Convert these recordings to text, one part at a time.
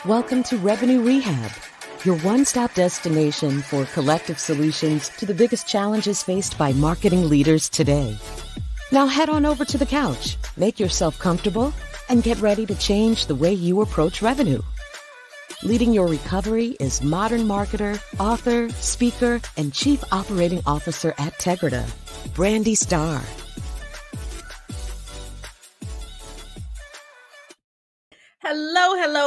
Welcome to Revenue Rehab, your one-stop destination for collective solutions to the biggest challenges faced by marketing leaders today. Now head on over to the couch, make yourself comfortable, and get ready to change the way you approach revenue. Leading your recovery is modern marketer, author, speaker, and chief operating officer at Tegrita, Brandi Starr.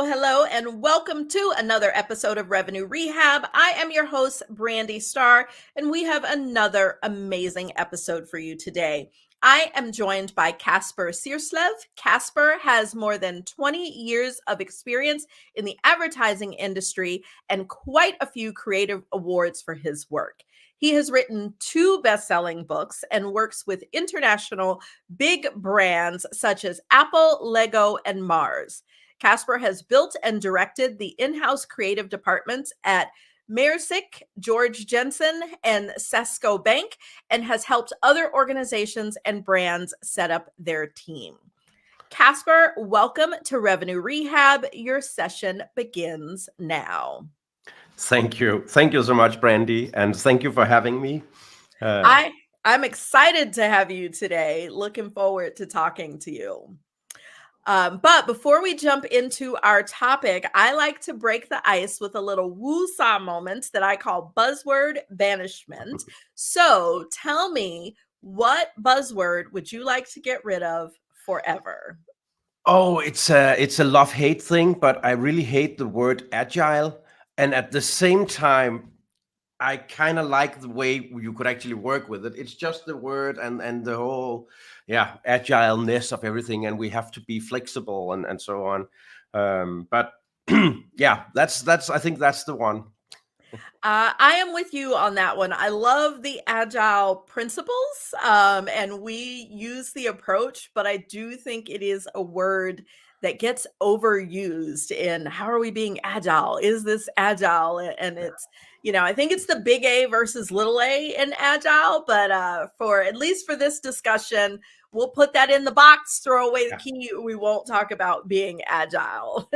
Hello, and welcome to another episode of Revenue Rehab. I am your host, Brandi Starr, and we have another amazing episode for you today. I am joined by Kasper Sierslev. Kasper has more than 20 years of experience in the advertising industry and quite a few creative awards for his work. He has written 2 best-selling books and works with international big brands such as Apple, Lego, and Mars. Kasper has built and directed the in-house creative departments at Maersk, Georg Jensen, and Saxo Bank, and has helped other organizations and brands set up their team. Kasper, welcome to Revenue Rehab. Your session begins now. Thank you. Thank you so much, Brandi, and thank you for having me. I'm excited to have you today. Looking forward to talking to you. But before we jump into our topic, I like to break the ice with a little woo-saw moment that I call buzzword banishment. So tell me, what buzzword would you like to get rid of forever? Oh, it's a love-hate thing, but I really hate the word agile. And at the same time, I kind of like the way you could actually work with it. It's just the word and the whole, agileness of everything. And we have to be flexible and so on. But yeah, that's I think that's the one. I am with you on that one. I love the agile principles, and we use the approach, but I do think it is a word that gets overused in how are we being agile? Is this agile? And it's, I think it's the big A versus little a in agile, but for at least for this discussion, we'll put that in the box, throw away the key. We won't talk about being agile.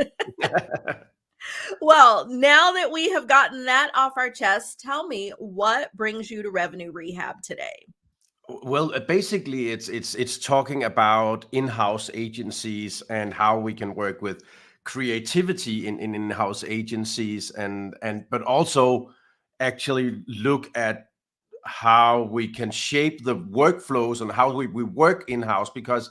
Well, now that we have gotten that off our chest, tell me, what brings you to Revenue Rehab today? Well, basically, it's talking about in-house agencies and how we can work with creativity in in-house agencies, but also actually look at how we can shape the workflows and how we work in-house, because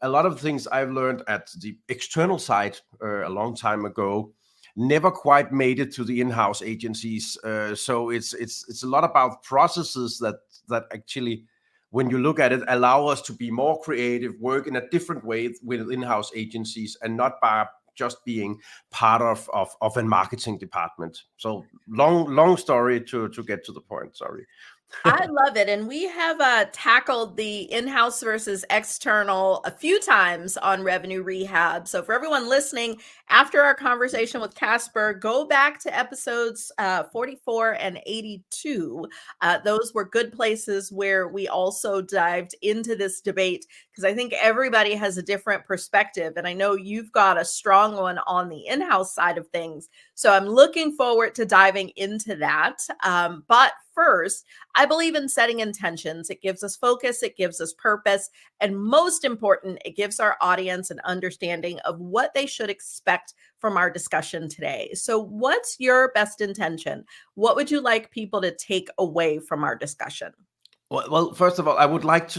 a lot of things I've learned at the external side a long time ago never quite made it to the in-house agencies. So it's a lot about processes that actually, when you look at it, allow us to be more creative, work in a different way with in-house agencies, and not by just being part of a marketing department. So long story to get to the point. Sorry. I love it. And we have tackled the in-house versus external a few times on Revenue Rehab. So for everyone listening, after our conversation with Kasper, go back to episodes 44 and 82. Those were good places where we also dived into this debate, because I think everybody has a different perspective. And I know you've got a strong one on the in-house side of things. So I'm looking forward to diving into that. But first, I believe in setting intentions. It gives us focus, it gives us purpose, and most important, it gives our audience an understanding of what they should expect from our discussion today. So what's your best intention? What would you like people to take away from our discussion? Well, first of all, I would like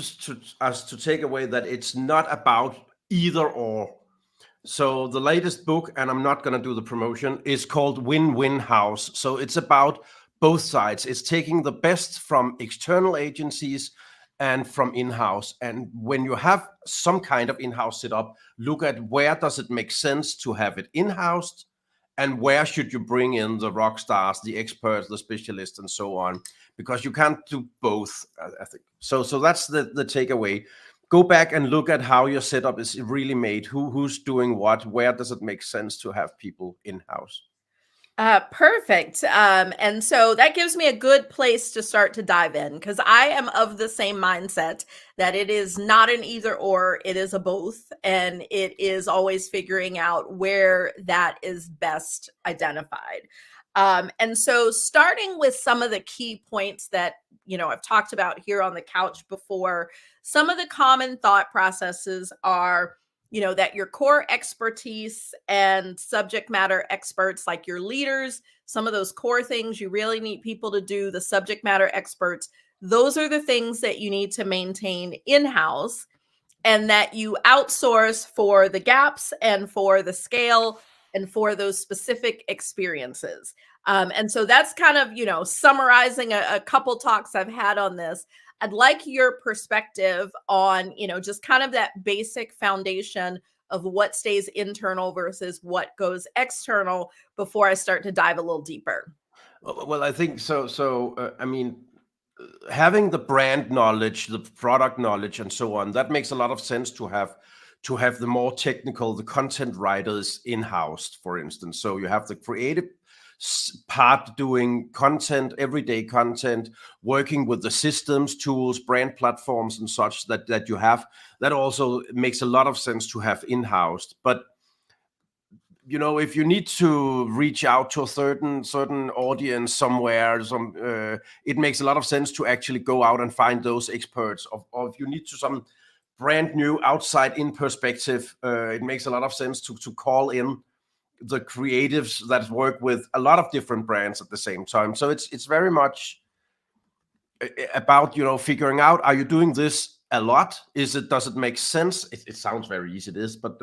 us to take away that it's not about either or. So the latest book, and I'm not going to do the promotion, is called Win-Win House. So it's about both sides. It's taking the best from external agencies and from in-house. And when you have some kind of in-house setup, look at where does it make sense to have it in-house, and where should you bring in the rock stars, the experts, the specialists, and so on, because you can't do both, I think. So that's the takeaway. Go back and look at how your setup is really made, who's doing what, where does it make sense to have people in-house. Perfect. And so that gives me a good place to start to dive in, because I am of the same mindset that it is not an either or, it is a both. And it is always figuring out where that is best identified. And so starting with some of the key points that, I've talked about here on the couch before, some of the common thought processes are, that your core expertise and subject matter experts, like your leaders, some of those core things you really need people to do, the subject matter experts, those are the things that you need to maintain in-house, and that you outsource for the gaps and for the scale and for those specific experiences. And so that's kind of, summarizing a couple talks I've had on this. I'd like your perspective on, just kind of that basic foundation of what stays internal versus what goes external before I start to dive a little deeper. Well, I think so. I mean, having the brand knowledge, the product knowledge, and so on, that makes a lot of sense to have the more technical, the content writers in-house, for instance. So you have the creative part doing content, everyday content, working with the systems, tools, brand platforms, and such that you have. That also makes a lot of sense to have in-house. But if you need to reach out to a certain audience somewhere, it makes a lot of sense to actually go out and find those experts. Or if you need to some brand new outside in perspective, it makes a lot of sense to call in the creatives that work with a lot of different brands at the same time. So it's very much about figuring out, are you doing this a lot? Does it make sense? It sounds very easy, it is, but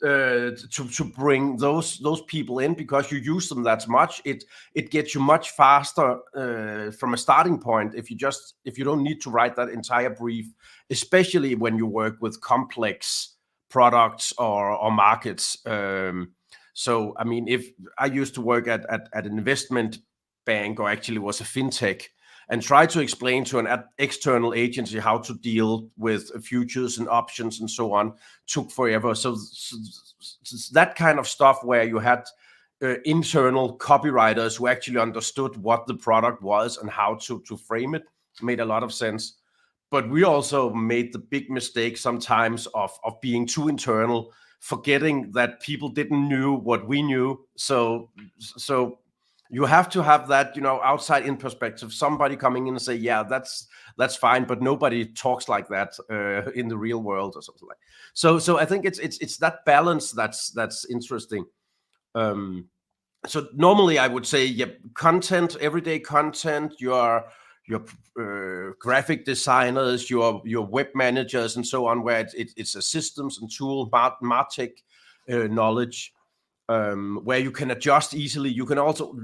to bring those people in, because you use them that much, it gets you much faster from a starting point if you don't need to write that entire brief, especially when you work with complex products or markets. So I mean, if I used to work at an investment bank, or actually was a fintech, and try to explain to an external agency how to deal with futures and options and so on, took forever. So that kind of stuff where you had internal copywriters who actually understood what the product was and how to frame it made a lot of sense. But we also made the big mistake sometimes of being too internal, forgetting that people didn't knew what we knew. So you have to have that, outside in perspective, somebody coming in and say, yeah, that's fine, but nobody talks like that in the real world or something like. So I think it's that balance that's interesting. So normally I would say, yeah, content, everyday content, your graphic designers, your web managers, and so on, where it's a systems and tool martech knowledge. Where you can adjust easily. You can also,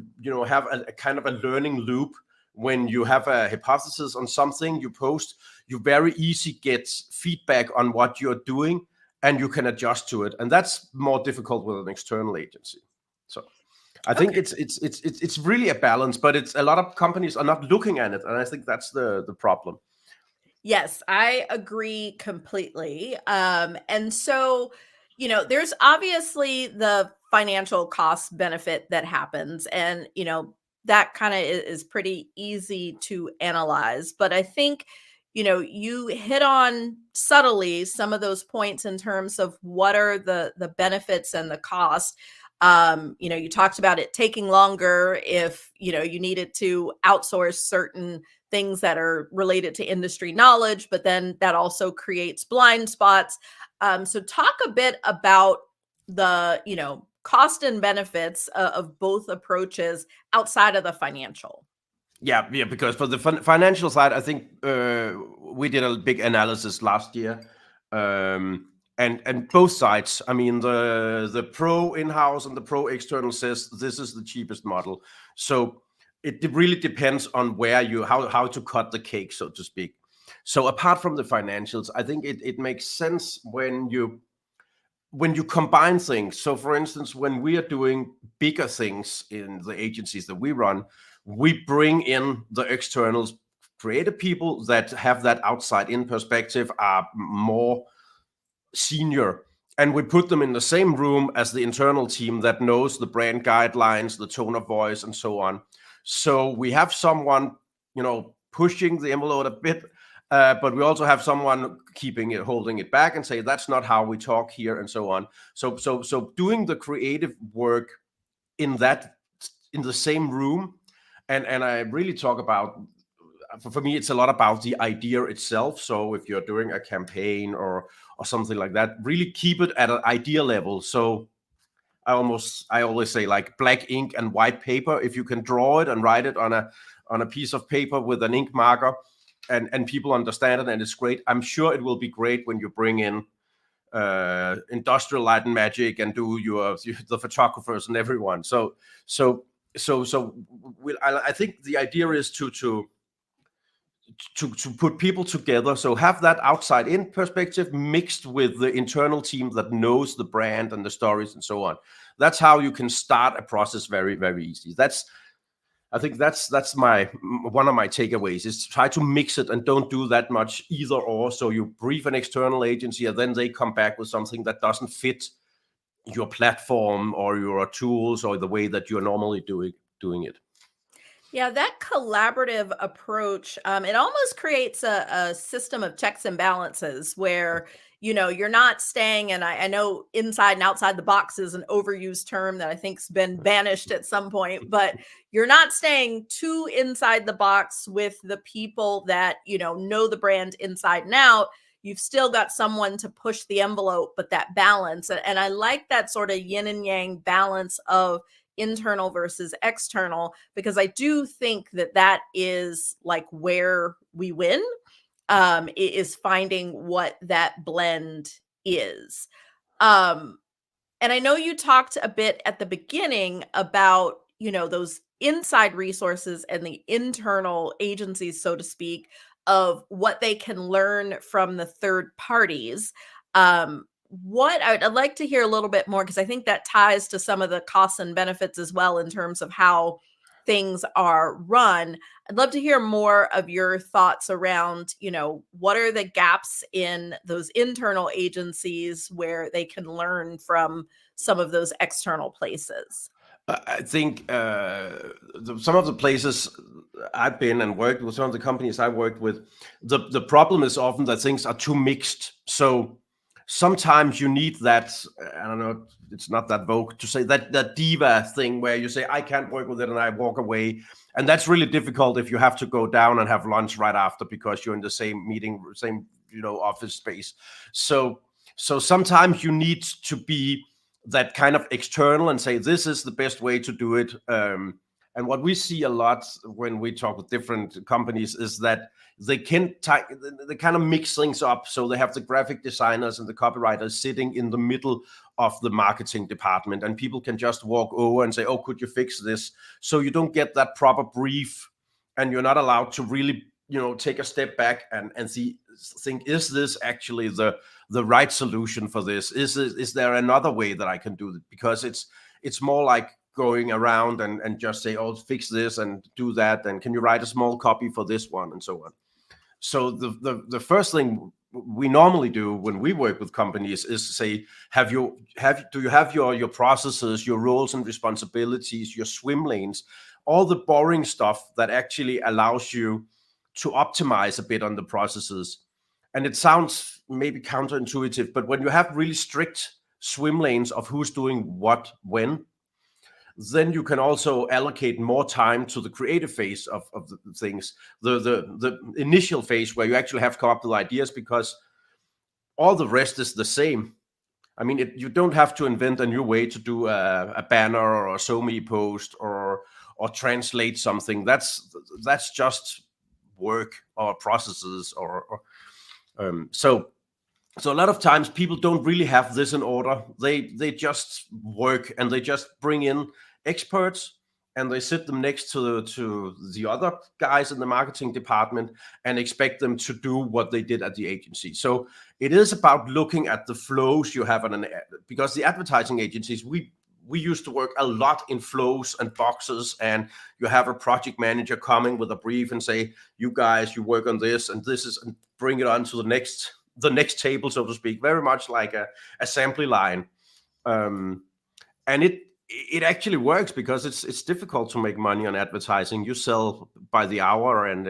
have a kind of a learning loop. When you have a hypothesis on something you post, you very easy get feedback on what you're doing, and you can adjust to it. And that's more difficult with an external agency. So I think it's really a balance, but it's a lot of companies are not looking at it, and I think that's the problem. Yes, I agree completely. And so, there's obviously the financial cost benefit that happens, and, that kind of is pretty easy to analyze. But I think, you hit on subtly some of those points in terms of what are the benefits and the cost. You talked about it taking longer if, you needed to outsource certain things that are related to industry knowledge, but then that also creates blind spots. So talk a bit about the, cost and benefits of both approaches outside of the financial. Yeah, because for the financial side, I think we did a big analysis last year, and both sides. I mean, the pro in-house and the pro external says this is the cheapest model. So it really depends on where how to cut the cake, so to speak. So apart from the financials, I think it makes sense when you combine things. So for instance, when we are doing bigger things in the agencies that we run, we bring in the externals, creative people that have that outside in perspective, are more senior, and we put them in the same room as the internal team that knows the brand guidelines, the tone of voice, and so on. So we have someone, pushing the envelope a bit, but we also have someone holding it back and say, that's not how we talk here, and so on. So doing the creative work in the same room, and I really talk about, for me, it's a lot about the idea itself. So if you're doing a campaign or something like that, really keep it at an idea level. So I always say, like, black ink and white paper. If you can draw it and write it on a piece of paper with an ink marker, and people understand it and it's great, I'm sure it will be great when you bring in industrial light and magic and do the photographers and everyone. I think the idea is to put people together. So have that outside in perspective mixed with the internal team that knows the brand and the stories and so on. That's how you can start a process very, very easy. I think that's one of my takeaways, is to try to mix it and don't do that much either or. So you brief an external agency and then they come back with something that doesn't fit your platform or your tools or the way that you're normally doing it. Yeah, that collaborative approach, it almost creates a system of checks and balances where, you're not staying, and I know inside and outside the box is an overused term that I think's been banished at some point, but you're not staying too inside the box with the people that, know the brand inside and out. You've still got someone to push the envelope, but that balance, and I like that sort of yin and yang balance of internal versus external, because I do think that is like where we win, is finding what that blend is. And I know you talked a bit at the beginning about, those inside resources and the internal agencies, so to speak, of what they can learn from the third parties. What I'd like to hear a little bit more, because I think that ties to some of the costs and benefits as well in terms of how things are run. I'd love to hear more of your thoughts around, what are the gaps in those internal agencies where they can learn from some of those external places. I think some of the places I've been and worked with, some of the companies I worked with, the problem is often that things are too mixed. So sometimes you need that, I don't know, it's not that vogue to say that diva thing where you say, I can't work with it and I walk away. And that's really difficult if you have to go down and have lunch right after because you're in the same meeting, same, office space. So sometimes you need to be that kind of external and say, this is the best way to do it. And what we see a lot when we talk with different companies is that they kind of mix things up. So they have the graphic designers and the copywriters sitting in the middle of the marketing department, and people can just walk over and say, oh, could you fix this? So you don't get that proper brief, and you're not allowed to really, take a step back and think, is this actually the right solution for this? Is there another way that I can do it? Because it's more like going around and just say, oh, fix this and do that, and can you write a small copy for this one, and so on. So the first thing we normally do when we work with companies is say, do you have your processes, your roles and responsibilities, your swim lanes, all the boring stuff that actually allows you to optimize a bit on the processes. And it sounds maybe counterintuitive, but when you have really strict swim lanes of who's doing what when, then you can also allocate more time to the creative phase of the things, the initial phase where you actually have to come up with ideas, because all the rest is the same. I mean, you don't have to invent a new way to do a banner or a SoMe post or translate something. That's just work or processes So a lot of times people don't really have this in order. They just work and they just bring in experts and they sit them next to the other guys in the marketing department and expect them to do what they did at the agency. So it is about looking at the flows you have because the advertising agencies, we used to work a lot in flows and boxes, and you have a project manager coming with a brief and say, you guys, you work on this and this is, and bring it on to the next the next table, so to speak, very much like a assembly line. And it actually works because it's difficult to make money on advertising. You sell by the hour, and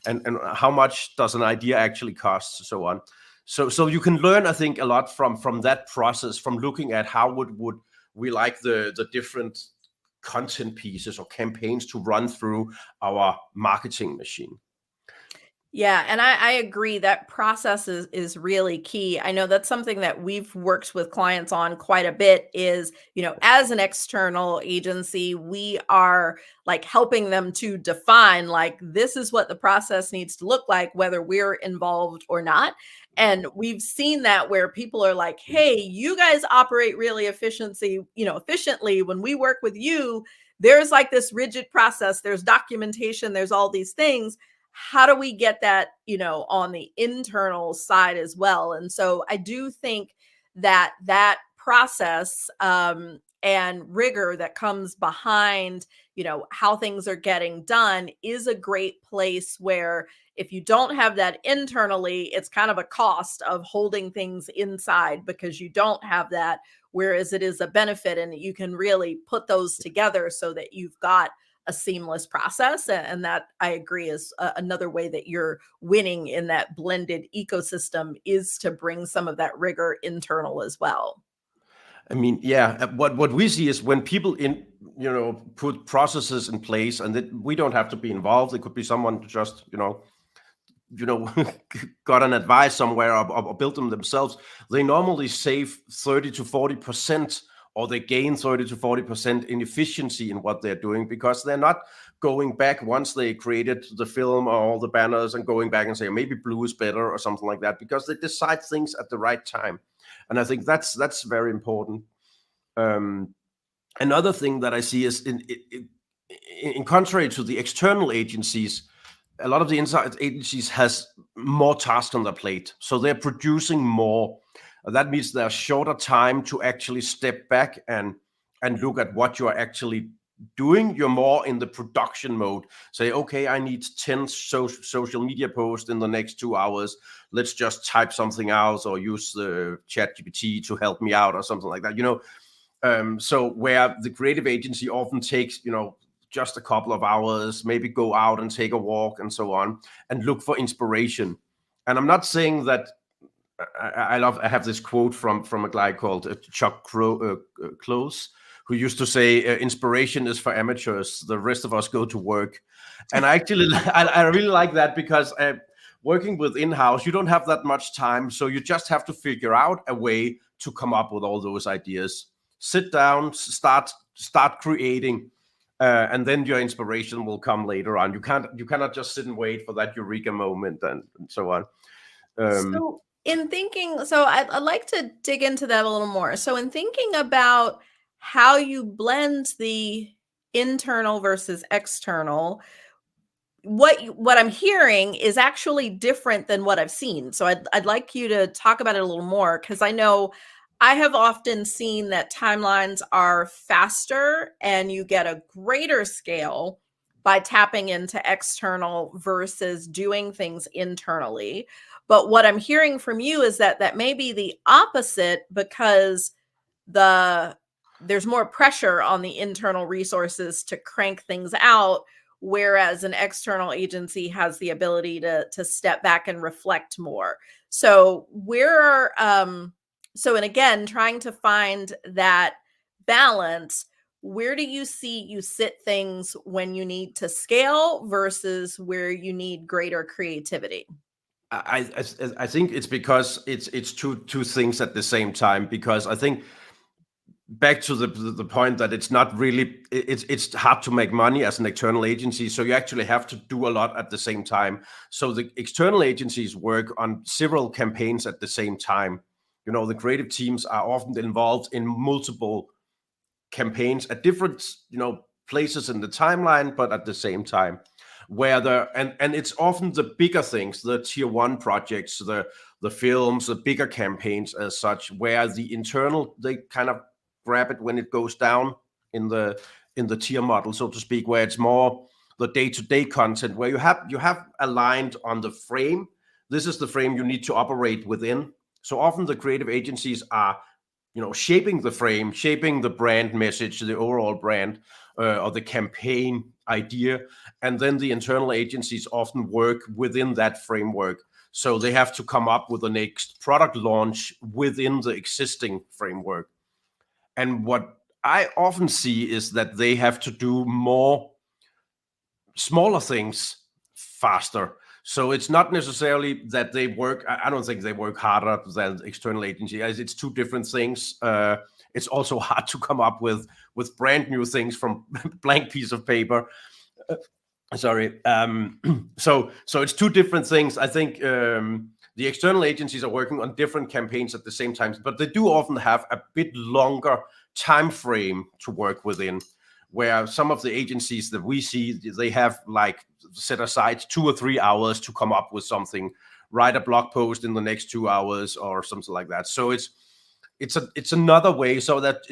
and how much does an idea actually cost, so on. So you can learn, I think, a lot from that process, from looking at how would we like the different content pieces or campaigns to run through our marketing machine. Yeah, and I agree that process is really key. I know that's something that we've worked with clients on quite a bit is, as an external agency, we are like helping them to define like this is what the process needs to look like, whether we're involved or not. And we've seen that where people are like, hey, you guys operate really efficiently. When we work with you, there's like this rigid process, there's documentation, there's all these things. How do we get that, on the internal side as well? And so I do think that process and rigor that comes behind, how things are getting done is a great place where if you don't have that internally, it's kind of a cost of holding things inside because you don't have that, whereas it is a benefit and you can really put those together so that you've got a seamless process. And that, I agree, is another way that you're winning in that blended ecosystem is to bring some of that rigor internal as well. I mean, yeah, what we see is when people put processes in place, and that we don't have to be involved. It could be someone just, got an advice somewhere or built them themselves. They normally save 30 to 40%, or they gain 30 to 40% in efficiency in what they're doing, because they're not going back once they created the film or all the banners and going back and say, maybe blue is better or something like that, because they decide things at the right time. And I think that's very important. Another thing that I see is in contrary to the external agencies, a lot of the inside agencies has more tasks on their plate. So they're producing more. That means there's shorter time to actually step back and look at what you're actually doing. You're more in the production mode. Say, okay, I need 10 social media posts in the next 2 hours. Let's just type something out or use the ChatGPT to help me out or something like that. So where the creative agency often takes, just a couple of hours, maybe go out and take a walk and so on, and look for inspiration. And I'm not saying that. I have this quote from a guy called Chuck Close, who used to say, inspiration is for amateurs, the rest of us go to work. And I really like that, because working with in-house, you don't have that much time. So you just have to figure out a way to come up with all those ideas. Sit down, start creating, and then your inspiration will come later on. You cannot just sit and wait for that eureka moment and so on. So in thinking, so I'd like to dig into that a little more. So in thinking about how you blend the internal versus external, what I'm hearing is actually different than what I've seen. So I'd like you to talk about it a little more, because I know I have often seen that timelines are faster and you get a greater scale by tapping into external versus doing things internally. But what I'm hearing from you is that may be the opposite, because there's more pressure on the internal resources to crank things out, whereas an external agency has the ability to step back and reflect more. So and again, trying to find that balance, where do you see you sit things when you need to scale versus where you need greater creativity? I think it's because it's two things at the same time, because I think back to the point that it's not really, it's hard to make money as an external agency, so you actually have to do a lot at the same time. So the external agencies work on several campaigns at the same time. The creative teams are often involved in multiple campaigns at different places in the timeline, but at the same time, where and it's often the bigger things, the tier 1 projects, the films, the bigger campaigns as such, where the internal, they kind of grab it when it goes down in the tier model, so to speak, where it's more the day-to-day content, where you have aligned on the frame this is the frame you need to operate within. So often the creative agencies are, shaping the frame, shaping the brand message, the overall brand, or the campaign idea. And then the internal agencies often work within that framework. So they have to come up with the next product launch within the existing framework. And what I often see is that they have to do more smaller things faster. So it's not necessarily that they work, I don't think they work harder than external agency. It's two different things. It's also hard to come up with brand new things from blank piece of paper. Sorry. So it's two different things. I think the external agencies are working on different campaigns at the same time, but they do often have a bit longer time frame to work within, where some of the agencies that we see, they have like set aside 2 or 3 hours to come up with something, write a blog post in the next 2 hours or something like that. So it's another way, so that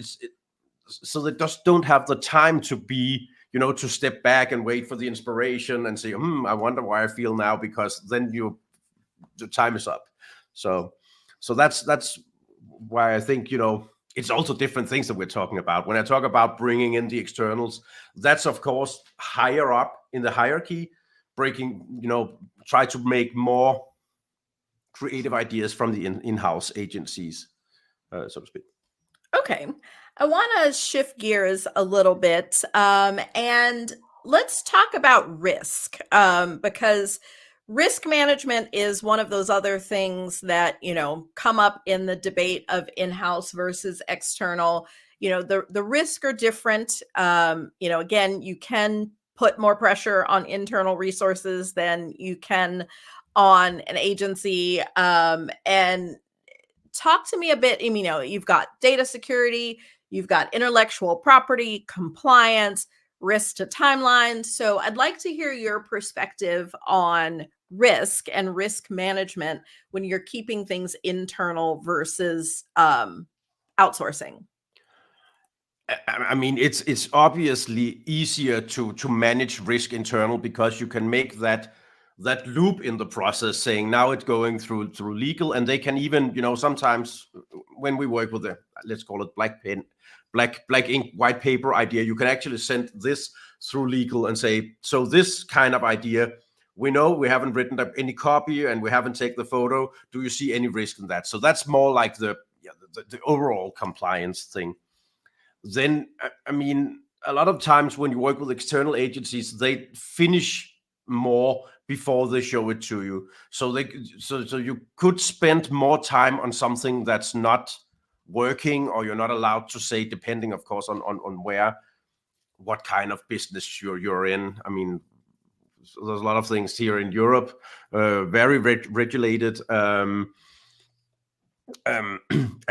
so they just don't have the time to be, to step back and wait for the inspiration and say, I wonder why I feel now, because then the time is up. So that's why I think, it's also different things that we're talking about. When I talk about bringing in the externals, that's of course higher up in the hierarchy, try to make more creative ideas from the in-house agencies, so to speak. Okay. I want to shift gears a little bit, and let's talk about risk, because risk management is one of those other things that, come up in the debate of in-house versus external. The risks are different. Again, you can put more pressure on internal resources than you can on an agency. And talk to me a bit, you've got data security, you've got intellectual property, compliance, risk to timelines. So I'd like to hear your perspective on risk and risk management when you're keeping things internal versus outsourcing. I mean, it's obviously easier to manage risk internal, because you can make that loop in the process, saying now it's going through legal, and they can even, sometimes when we work with let's call it black ink, white paper idea, you can actually send this through legal and say, so this kind of idea, we know we haven't written up any copy and we haven't taken the photo. Do you see any risk in that? So that's more like the overall compliance thing. Then, I mean, a lot of times when you work with external agencies, they finish more before they show it to you. So you could spend more time on something that's not working, or you're not allowed to say, depending, of course, on what kind of business you're in. I mean, so there's a lot of things here in Europe, very regulated, and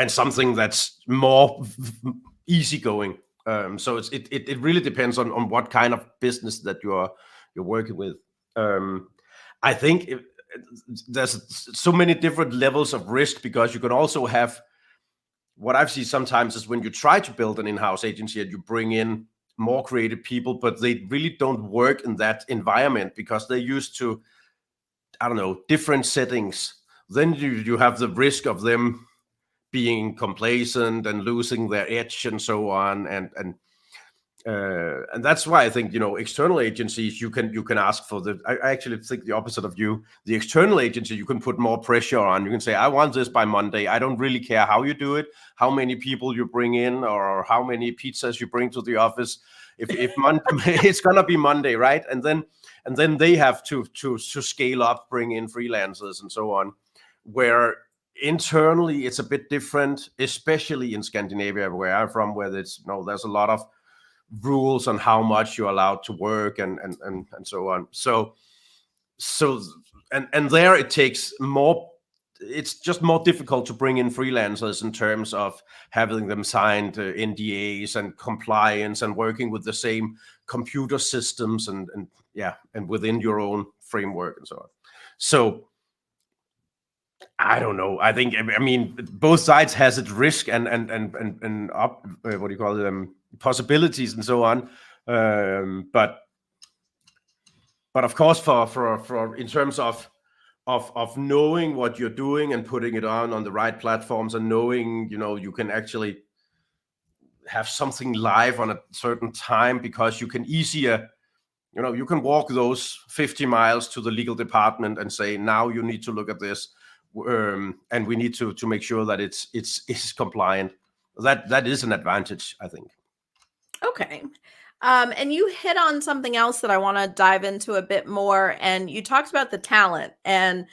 something that's more easygoing. So it really depends on what kind of business that you're working with. I think there's so many different levels of risk, because you can also have, what I've seen sometimes is when you try to build an in-house agency and you bring in more creative people, but they really don't work in that environment because they're used to, I don't know, different settings. Then you have the risk of them being complacent and losing their edge and so on. And that's why I think, external agencies, you can ask for I actually think the opposite of you. The external agency, you can put more pressure on. You can say, I want this by Monday. I don't really care how you do it, how many people you bring in, or how many pizzas you bring to the office. If Monday, it's gonna be Monday, right? And then they have to scale up, bring in freelancers and so on. Where internally it's a bit different, especially in Scandinavia, where I'm from, where there's a lot of rules on how much you're allowed to work and so on. So there it takes more. It's just more difficult to bring in freelancers in terms of having them signed NDAs and compliance and working with the same computer systems and within your own framework and so on. So I don't know. I think, I mean, both sides has its risk and what do you call them, possibilities and so on. But of course, for in terms of of knowing what you're doing and putting it on the right platforms, and knowing, you can actually have something live on a certain time, because you can easier, you can walk those 50 miles to the legal department and say, now you need to look at this, and we need to make sure that it's compliant. That is an advantage, I think. Okay. And you hit on something else that I want to dive into a bit more. And you talked about the talent and,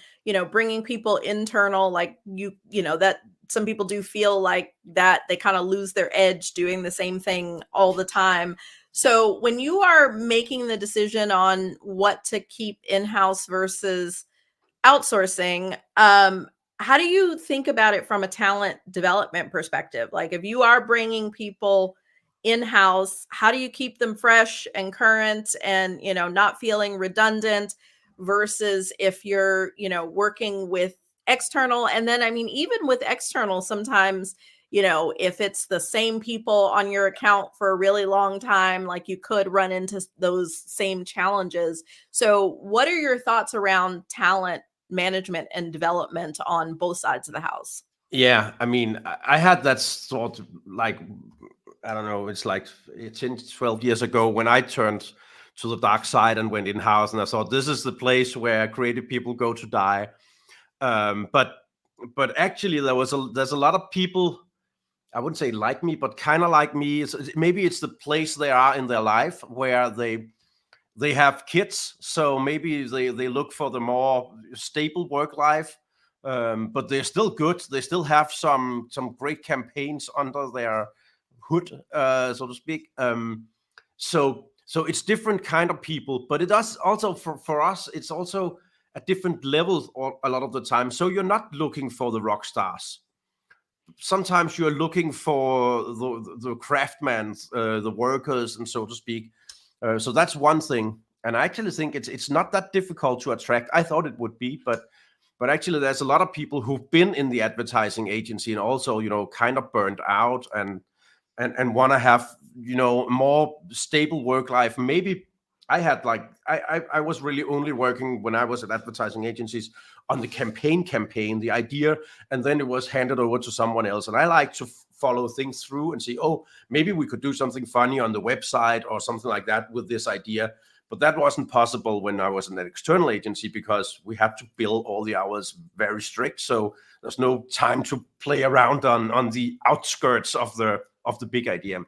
bringing people internal, like that some people do feel like that they kind of lose their edge doing the same thing all the time. So when you are making the decision on what to keep in-house versus outsourcing, how do you think about it from a talent development perspective? Like, if you are bringing people in-house, how do you keep them fresh and current and, not feeling redundant, versus if you're, working with external? And then, I mean, even with external, sometimes, if it's the same people on your account for a really long time, like, you could run into those same challenges. So what are your thoughts around talent management and development on both sides of the house? Yeah, I mean, I had that sort of, like, I don't know, it's like 10 to 12 years ago when I turned to the dark side and went in-house, and I thought this is the place where creative people go to die. But actually there's a lot of people, I wouldn't say like me, but kind of like me. Maybe it's the place they are in their life where they have kids, so maybe they look for the more stable work life, but they're still good. They still have some great campaigns under their hood, so to speak. So it's different kind of people, but it does also for us. It's also a different level a lot of the time. So you're not looking for the rock stars. Sometimes you're looking for the craftsmen, the workers, and so to speak. So that's one thing, and I actually think it's not that difficult to attract. I thought it would be, but actually there's a lot of people who've been in the advertising agency and also kind of burned out and want to have more stable work life. Maybe I had like I was really only working when I was at advertising agencies on the campaign, the idea, and then it was handed over to someone else. And I like to follow things through and see, oh, maybe we could do something funny on the website or something like that with this idea. But that wasn't possible when I was in an external agency, because we had to bill all the hours very strict. So there's no time to play around on the outskirts of the big idea.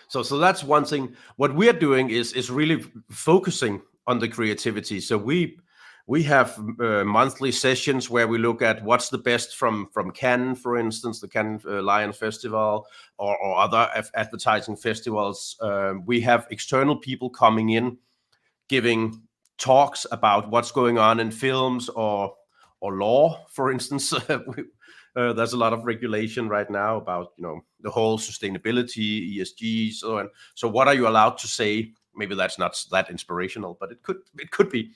So that's one thing. What we're doing is really focusing on the creativity. So we have monthly sessions where we look at what's the best from Cannes, for instance, the Cannes Lion Festival, or other advertising festivals. We have external people coming in, giving talks about what's going on in films or law, for instance. There's a lot of regulation right now about the whole sustainability, ESG, so what are you allowed to say? Maybe that's not that inspirational, but it could be.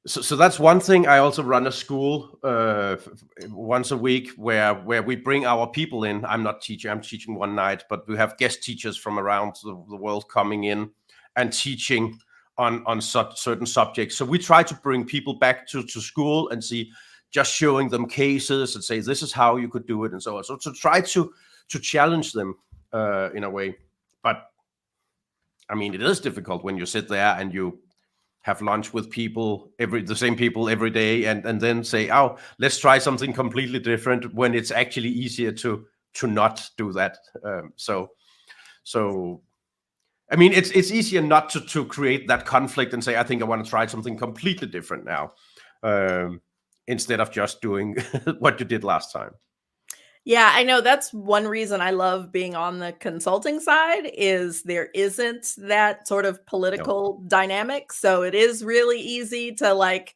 So that's one thing. I also run a school once a week where we bring our people in. I'm not teaching. I'm teaching one night, but we have guest teachers from around the world coming in and teaching on certain subjects. So we try to bring people back to school and see, just showing them cases and say, this is how you could do it, and so on. So to try to challenge them in a way. But I mean, it is difficult when you sit there and you have lunch with people, the same people every day, and then say, oh, let's try something completely different, when it's actually easier to not do that. So I mean, it's easier not to create that conflict and say, I think I want to try something completely different now, instead of just doing what you did last time. Yeah, I know that's one reason I love being on the consulting side, is there isn't that sort of political dynamic. So it is really easy to like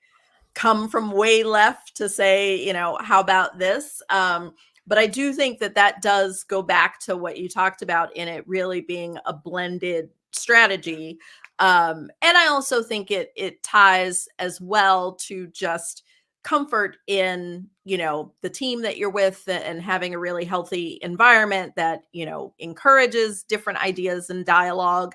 come from way left to say, how about this? But I do think that does go back to what you talked about in it really being a blended strategy. And I also think it ties as well to just comfort in, the team that you're with, and having a really healthy environment that, encourages different ideas and dialogue.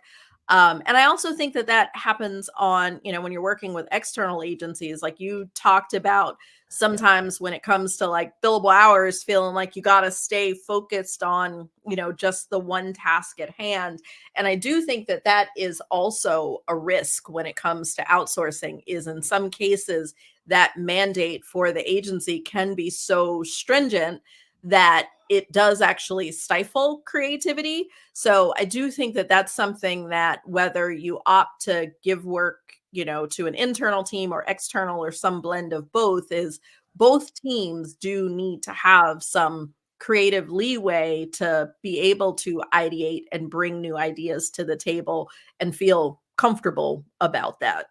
And I also think that that happens on, when you're working with external agencies, like you talked about sometimes when it comes to like billable hours, feeling like you got to stay focused on, just the one task at hand. And I do think that that is also a risk when it comes to outsourcing, is in some cases that mandate for the agency can be so stringent that it does actually stifle creativity. So I do think that that's something that whether you opt to give work, to an internal team or external or some blend of both, is both teams do need to have some creative leeway to be able to ideate and bring new ideas to the table and feel comfortable about that.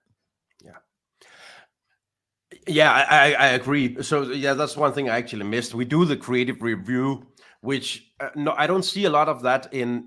Yeah, I agree. So yeah, that's one thing I actually missed. We do the creative review, which no, I don't see a lot of that in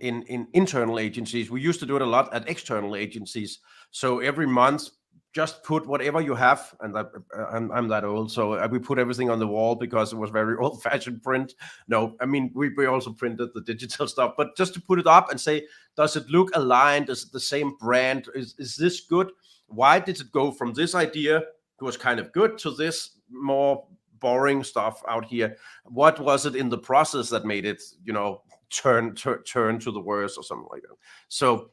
internal agencies. We used to do it a lot at external agencies. So every month, just put whatever you have, and I'm that old, so we put everything on the wall because it was very old-fashioned print. No, I mean we also printed the digital stuff, but just to put it up and say, does it look aligned? Is it the same brand? Is this good? Why did it go from this idea, it was kind of good, to this more boring stuff out here? What was it in the process that made it, turn to the worse or something like that? So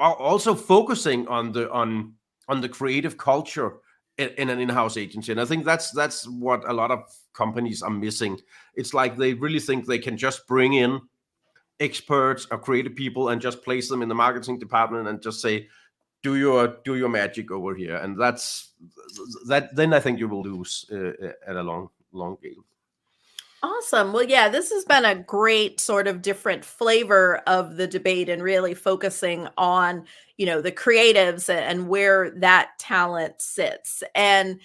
also focusing on the creative culture in an in-house agency, and I think that's what a lot of companies are missing. It's like they really think they can just bring in experts or creative people and just place them in the marketing department and just say, do your magic over here, and then I think you will lose at a long game. Awesome. Well, yeah, this has been a great sort of different flavor of the debate, and really focusing on, the creatives and where that talent sits. And,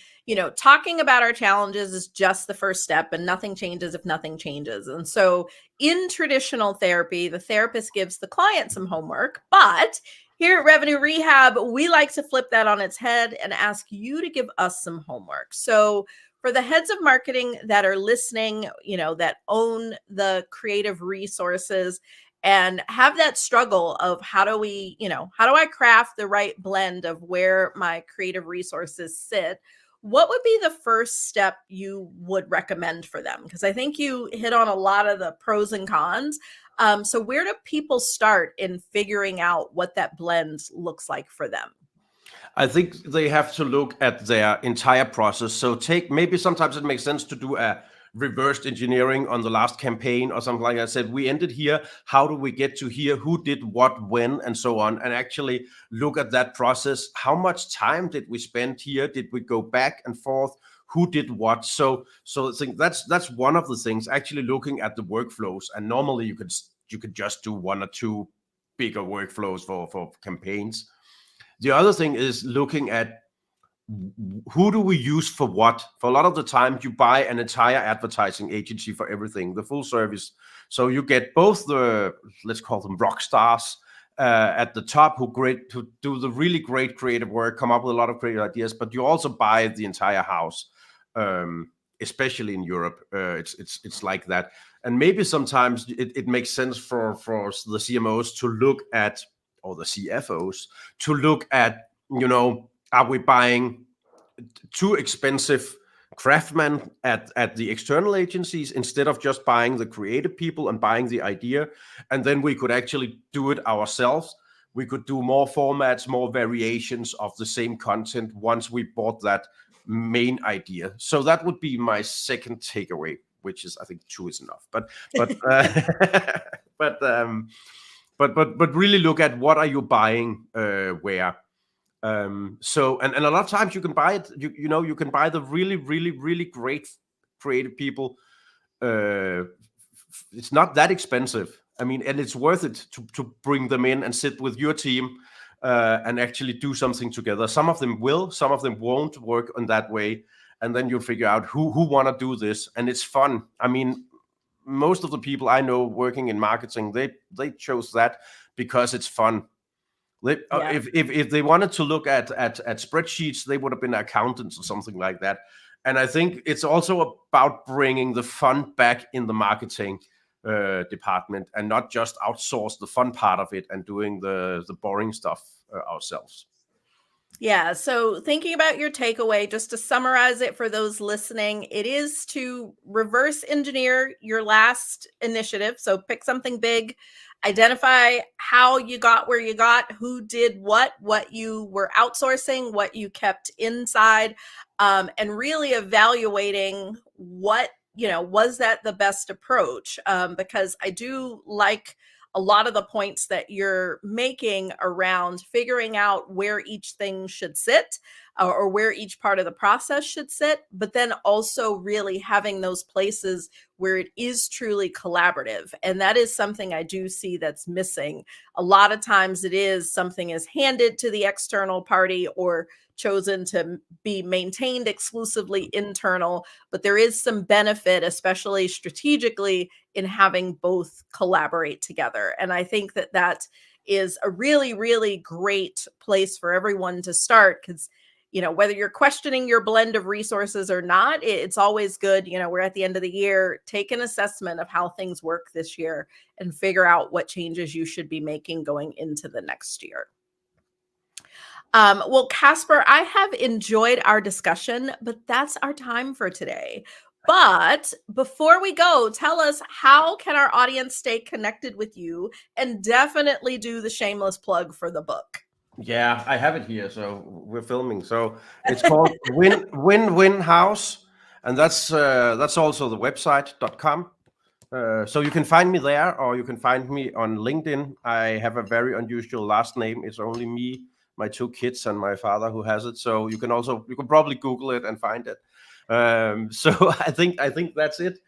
talking about our challenges is just the first step, and nothing changes if nothing changes. And so in traditional therapy, the therapist gives the client some homework, but here at Revenue Rehab, we like to flip that on its head and ask you to give us some homework. So for the heads of marketing that are listening, that own the creative resources and have that struggle of how do I craft the right blend of where my creative resources sit? What would be the first step you would recommend for them? Because I think you hit on a lot of the pros and cons. So where do people start in figuring out what that blend looks like for them? I think they have to look at their entire process. So maybe sometimes it makes sense to do a reversed engineering on the last campaign or something like that. I said, we ended here. How do we get to here? Who did what, when, and so on? And actually look at that process. How much time did we spend here? Did we go back and forth? Who did what? So I think that's one of the things. Actually looking at the workflows, and normally you could just do one or two bigger workflows for campaigns. The other thing is looking at who do we use for what. For a lot of the time, you buy an entire advertising agency for everything, the full service. So you get both the, let's call them rock stars at the top who do the really great creative work, come up with a lot of creative ideas, but you also buy the entire house, especially in Europe. It's like that. And maybe sometimes it makes sense for the CMOs to look at, or the CFOs to look at, are we buying too expensive craftsmen at the external agencies instead of just buying the creative people and buying the idea? And then we could actually do it ourselves. We could do more formats, more variations of the same content once we bought that main idea. So that would be my second takeaway, which is, I think 2 is enough. But really look at what are you buying where. So and a lot of times you can buy it. You can buy the really, really, really great creative people. It's not that expensive. I mean, and it's worth it to bring them in and sit with your team and actually do something together. Some of them will, some of them won't work on that way, and then you'll figure out who want to do this, and it's fun. I mean, most of the people I know working in marketing, they chose that because it's fun. If they wanted to look at spreadsheets, they would have been accountants or something like that. And I think it's also about bringing the fun back in the marketing. department, and not just outsource the fun part of it and doing the boring stuff ourselves. Yeah. So thinking about your takeaway, just to summarize it for those listening, it is to reverse engineer your last initiative. So pick something big, identify how you got where you got, who did what you were outsourcing, what you kept inside, and really evaluating what, was that the best approach? Because I do like a lot of the points that you're making around figuring out where each thing should sit, or where each part of the process should sit, but then also really having those places where it is truly collaborative. And that is something I do see that's missing. A lot of times it is something is handed to the external party or chosen to be maintained exclusively internal, but there is some benefit, especially strategically, in having both collaborate together. And I think that that is a really, really great place for everyone to start, because whether you're questioning your blend of resources or not, it's always good. We're at the end of the year, take an assessment of how things work this year and figure out what changes you should be making going into the next year. Well, Kasper, I have enjoyed our discussion, but that's our time for today. But before we go, tell us, how can our audience stay connected with you, and definitely do the shameless plug for the book? Yeah, I have it here. So we're filming. So it's called Win House, and that's also the website.com. So you can find me there, or you can find me on LinkedIn. I have a very unusual last name. It's only me, my 2 kids, and my father who has it. So you can probably Google it and find it. So I think that's it.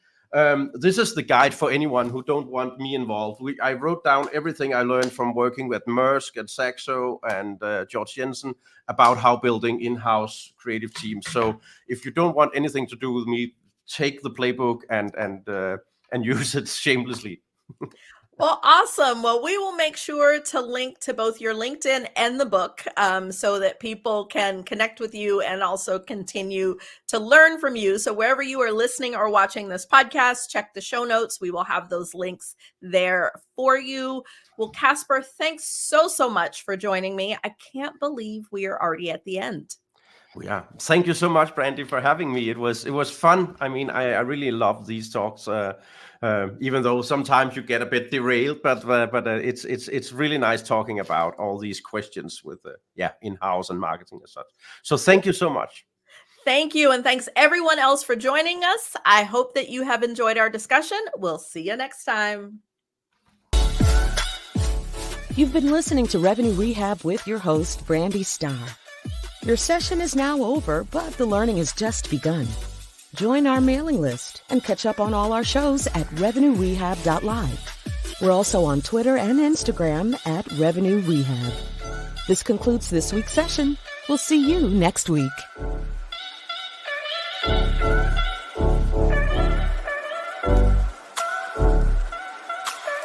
This is the guide for anyone who don't want me involved. I wrote down everything I learned from working with Maersk and Saxo and Georg Jensen about how building in-house creative teams. So if you don't want anything to do with me, take the playbook and use it shamelessly. Well, awesome. Well, we will make sure to link to both your LinkedIn and the book, so that people can connect with you and also continue to learn from you. So wherever you are listening or watching this podcast, check the show notes. We will have those links there for you. Well, Kasper, thanks so much for joining me. I can't believe we are already at the end. Yeah, thank you so much, Brandi, for having me. It was fun. I mean, I really love these talks, even though sometimes you get a bit derailed. But it's really nice talking about all these questions with in-house and marketing and such. So thank you so much. Thank you, and thanks everyone else for joining us. I hope that you have enjoyed our discussion. We'll see you next time. You've been listening to Revenue Rehab with your host, Brandi Starr. Your session is now over, but the learning has just begun. Join our mailing list and catch up on all our shows at revenuerehab.live. We're also on Twitter and Instagram at Revenue Rehab. This concludes this week's session. We'll see you next week.